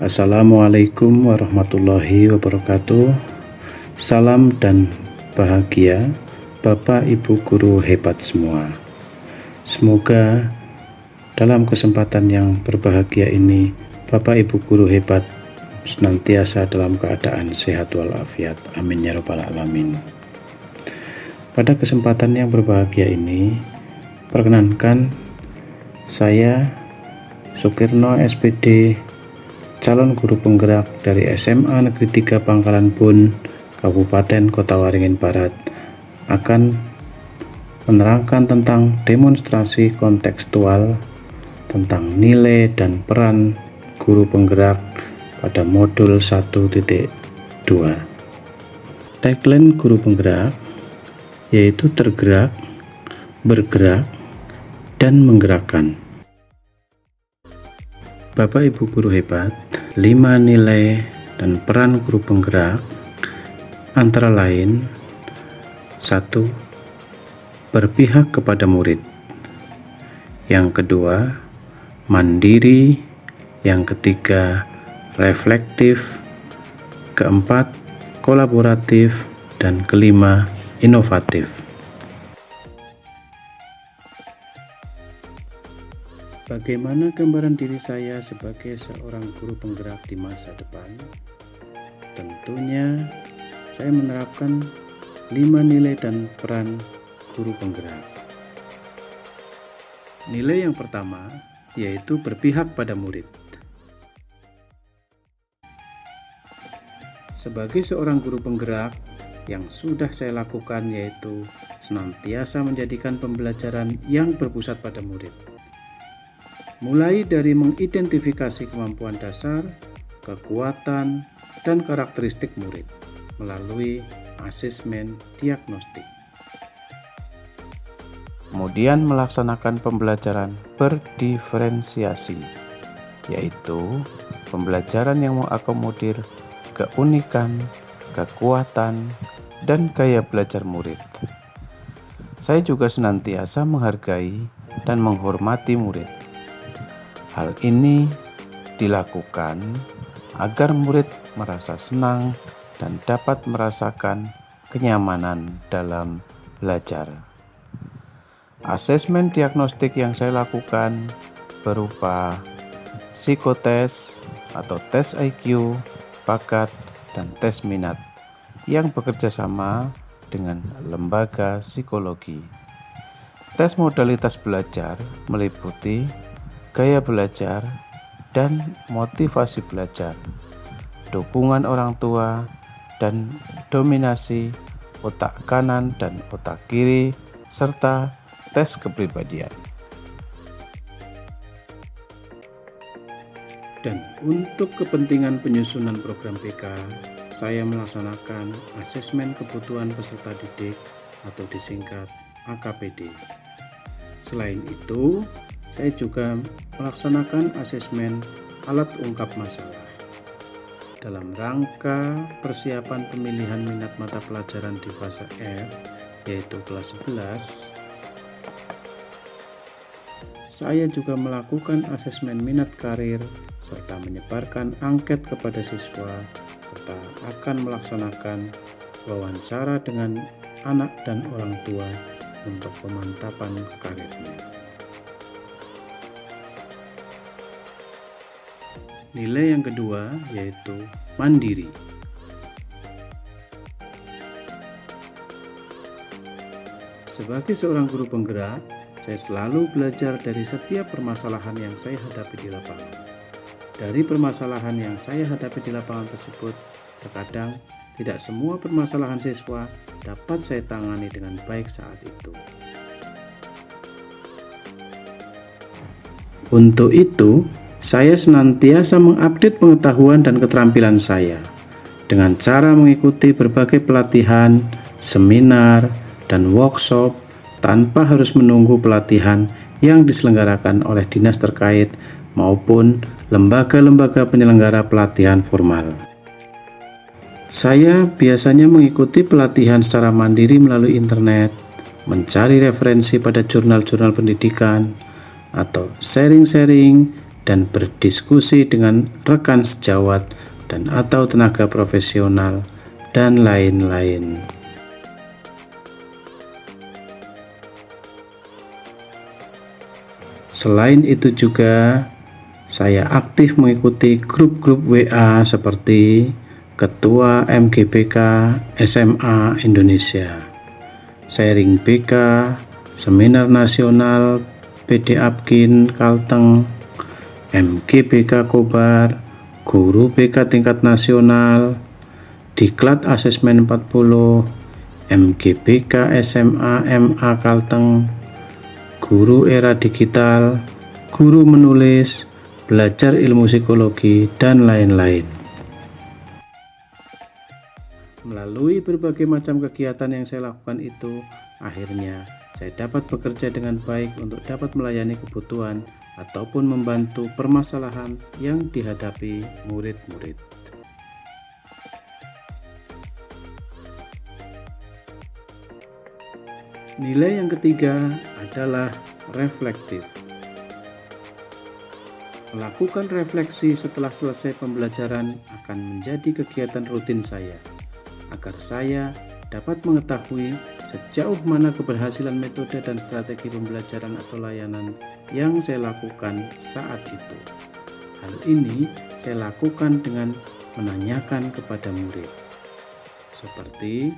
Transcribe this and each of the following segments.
Assalamualaikum warahmatullahi wabarakatuh. Salam dan bahagia Bapak Ibu guru hebat semua. Semoga dalam kesempatan yang berbahagia ini Bapak Ibu guru hebat senantiasa dalam keadaan sehat walafiat. Amin ya rabbal alamin. Pada kesempatan yang berbahagia ini, perkenankan saya Sukirno SPD, calon guru penggerak dari SMA Negeri 3 Pangkalan Bun, Kabupaten Kota Waringin Barat, akan menerangkan tentang demonstrasi kontekstual tentang nilai dan peran guru penggerak pada modul 1.2. Tagline guru penggerak yaitu tergerak, bergerak, dan menggerakkan. Bapak Ibu guru hebat, 5 nilai dan peran guru penggerak antara lain: 1. Berpihak kepada murid. Yang kedua, mandiri. Yang ketiga, reflektif. Keempat, kolaboratif. Dan kelima, inovatif. Bagaimana gambaran diri saya sebagai seorang guru penggerak di masa depan? Tentunya saya menerapkan 5 nilai dan peran guru penggerak. Nilai yang pertama yaitu berpihak pada murid. Sebagai seorang guru penggerak, yang sudah saya lakukan yaitu senantiasa menjadikan pembelajaran yang berpusat pada murid. Mulai dari mengidentifikasi kemampuan dasar, kekuatan, dan karakteristik murid melalui asesmen diagnostik. Kemudian melaksanakan pembelajaran berdiferensiasi, yaitu pembelajaran yang mengakomodir keunikan, kekuatan, dan gaya belajar murid. Saya juga senantiasa menghargai dan menghormati murid. Hal ini dilakukan agar murid merasa senang dan dapat merasakan kenyamanan dalam belajar. Asesmen diagnostik yang saya lakukan berupa psikotes atau tes IQ, bakat, dan tes minat yang bekerja sama dengan lembaga psikologi. Tes modalitas belajar meliputi gaya belajar dan motivasi belajar, dukungan orang tua, dan dominasi otak kanan dan otak kiri, serta tes kepribadian. Dan untuk kepentingan penyusunan program PK, saya melaksanakan asesmen kebutuhan peserta didik atau disingkat AKPD. Selain itu, saya juga melaksanakan asesmen alat ungkap masalah dalam rangka persiapan pemilihan minat mata pelajaran di fase F, yaitu kelas 11. Saya juga melakukan asesmen minat karir serta menyebarkan angket kepada siswa, serta akan melaksanakan wawancara dengan anak dan orang tua untuk pemantapan karirnya. Nilai yang kedua yaitu mandiri. Sebagai seorang guru penggerak, saya selalu belajar dari setiap permasalahan yang saya hadapi di lapangan. Dari permasalahan yang saya hadapi di lapangan tersebut, terkadang tidak semua permasalahan siswa dapat saya tangani dengan baik saat itu. Untuk itu, saya senantiasa mengupdate pengetahuan dan keterampilan saya dengan cara mengikuti berbagai pelatihan, seminar, dan workshop tanpa harus menunggu pelatihan yang diselenggarakan oleh dinas terkait maupun lembaga-lembaga penyelenggara pelatihan formal. Saya biasanya mengikuti pelatihan secara mandiri melalui internet, mencari referensi pada jurnal-jurnal pendidikan, atau sharing-sharing dan berdiskusi dengan rekan sejawat dan atau tenaga profesional, dan lain-lain. Selain itu juga, saya aktif mengikuti grup-grup WA seperti Ketua MGBK SMA Indonesia, Sharing BK, Seminar Nasional PD Apkin Kalteng, MGBK Kobar, Guru BK Tingkat Nasional, Diklat Asesmen 40, MGBK SMA MA Kalteng, Guru Era Digital, Guru Menulis, Belajar Ilmu Psikologi, dan lain-lain. Melalui berbagai macam kegiatan yang saya lakukan itu, akhirnya saya dapat bekerja dengan baik untuk dapat melayani kebutuhan ataupun membantu permasalahan yang dihadapi murid-murid. Nilai yang ketiga adalah reflektif. Melakukan refleksi setelah selesai pembelajaran akan menjadi kegiatan rutin saya, agar saya dapat mengetahui sejauh mana keberhasilan metode dan strategi pembelajaran atau layanan yang saya lakukan saat itu. Hal ini saya lakukan dengan menanyakan kepada murid, seperti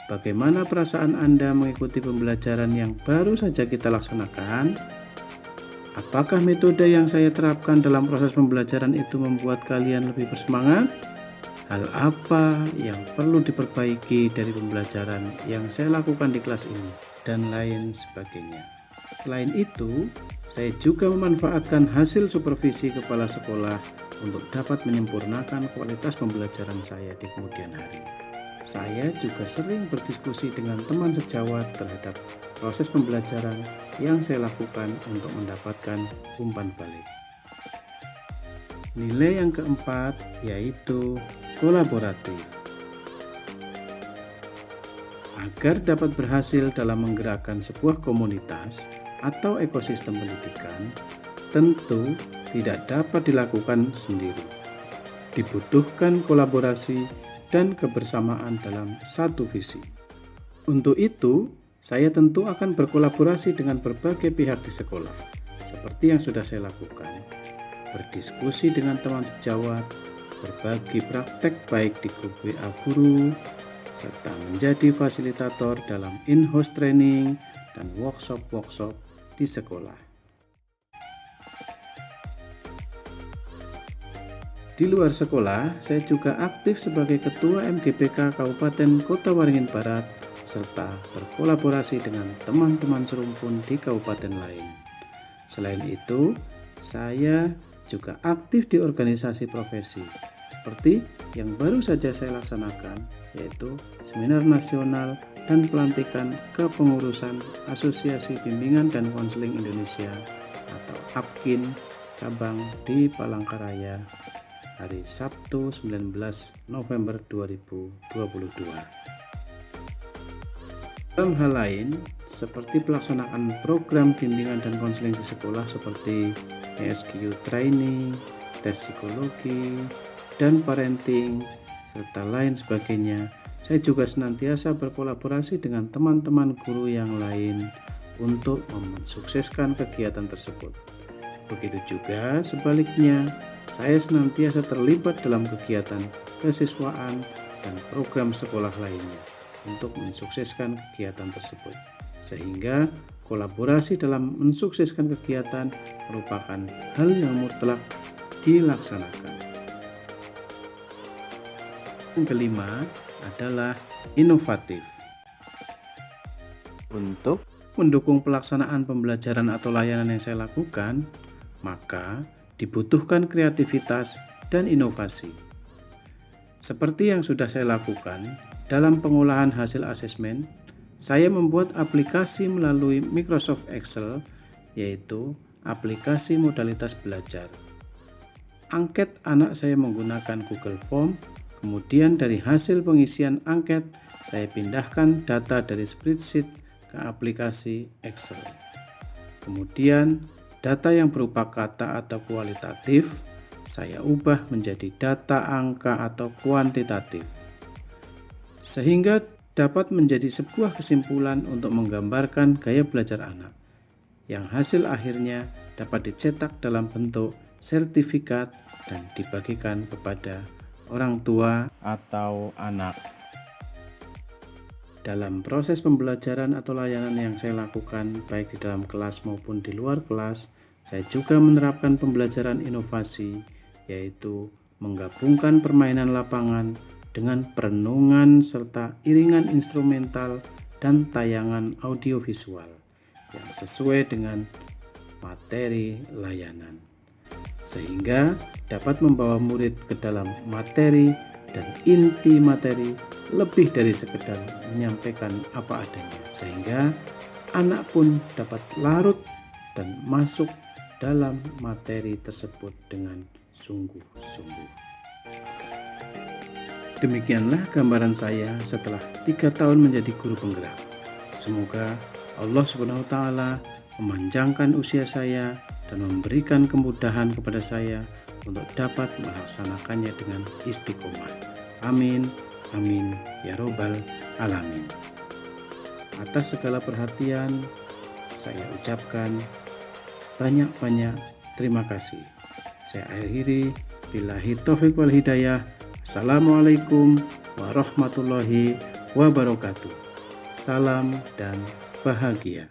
bagaimana perasaan Anda mengikuti pembelajaran yang baru saja kita laksanakan? Apakah metode yang saya terapkan dalam proses pembelajaran itu membuat kalian lebih bersemangat? Hal apa yang perlu diperbaiki dari pembelajaran yang saya lakukan di kelas ini? Dan lain sebagainya. Selain itu, saya juga memanfaatkan hasil supervisi kepala sekolah untuk dapat menyempurnakan kualitas pembelajaran saya di kemudian hari. Saya juga sering berdiskusi dengan teman sejawat terhadap proses pembelajaran yang saya lakukan untuk mendapatkan umpan balik. Nilai yang keempat yaitu kolaboratif. Agar dapat berhasil dalam menggerakkan sebuah komunitas atau ekosistem pendidikan, tentu tidak dapat dilakukan sendiri. Dibutuhkan kolaborasi dan kebersamaan dalam satu visi. Untuk itu, saya tentu akan berkolaborasi dengan berbagai pihak di sekolah, seperti yang sudah saya lakukan. Berdiskusi dengan teman sejawat, berbagi praktek baik di grup WA guru, serta menjadi fasilitator dalam in-house training dan workshop-workshop di sekolah. Di luar sekolah, saya juga aktif sebagai Ketua MGBK Kabupaten Kota Waringin Barat, serta berkolaborasi dengan teman-teman serumpun di kabupaten lain. Selain itu, saya juga aktif di organisasi profesi, seperti yang baru saja saya laksanakan, yaitu Seminar Nasional dan Pelantikan Kepengurusan Asosiasi Bimbingan dan Konseling Indonesia atau APKIN cabang di Palangkaraya, hari Sabtu 19 November 2022. Dalam hal lain, seperti pelaksanaan program bimbingan dan konseling di sekolah seperti ESQ training, tes psikologi, dan parenting, serta lain sebagainya, saya juga senantiasa berkolaborasi dengan teman-teman guru yang lain untuk mensukseskan kegiatan tersebut. Begitu juga sebaliknya, saya senantiasa terlibat dalam kegiatan kesiswaan dan program sekolah lainnya untuk mensukseskan kegiatan tersebut, sehingga kolaborasi dalam mensukseskan kegiatan merupakan hal yang mutlak dilaksanakan. Yang kelima adalah inovatif. Untuk mendukung pelaksanaan pembelajaran atau layanan yang saya lakukan, maka dibutuhkan kreativitas dan inovasi. Seperti yang sudah saya lakukan dalam pengolahan hasil asesmen, saya membuat aplikasi melalui Microsoft Excel, yaitu aplikasi modalitas belajar. Angket anak saya menggunakan Google Form, kemudian dari hasil pengisian angket, saya pindahkan data dari spreadsheet ke aplikasi Excel. Kemudian Data yang berupa kata atau kualitatif, saya ubah menjadi data angka atau kuantitatif, sehingga dapat menjadi sebuah kesimpulan untuk menggambarkan gaya belajar anak, yang hasil akhirnya dapat dicetak dalam bentuk sertifikat dan dibagikan kepada orang tua atau anak. Dalam proses pembelajaran atau layanan yang saya lakukan, baik di dalam kelas maupun di luar kelas, saya juga menerapkan pembelajaran inovasi, yaitu menggabungkan permainan lapangan dengan perenungan serta iringan instrumental dan tayangan audiovisual yang sesuai dengan materi layanan, sehingga dapat membawa murid ke dalam materi dan inti materi lebih dari sekedar menyampaikan apa adanya, sehingga anak pun dapat larut dan masuk dalam materi tersebut dengan sungguh-sungguh. Demikianlah gambaran saya setelah 3 tahun menjadi guru penggerak. Semoga Allah SWT memanjangkan usia saya dan memberikan kemudahan kepada saya untuk dapat melaksanakannya dengan istiqomah. Amin, amin, ya robbal alamin. Atas segala perhatian, saya ucapkan banyak-banyak terima kasih. Saya akhiri, billahi taufiq wal hidayah. Assalamualaikum warahmatullahi wabarakatuh. Salam dan bahagia.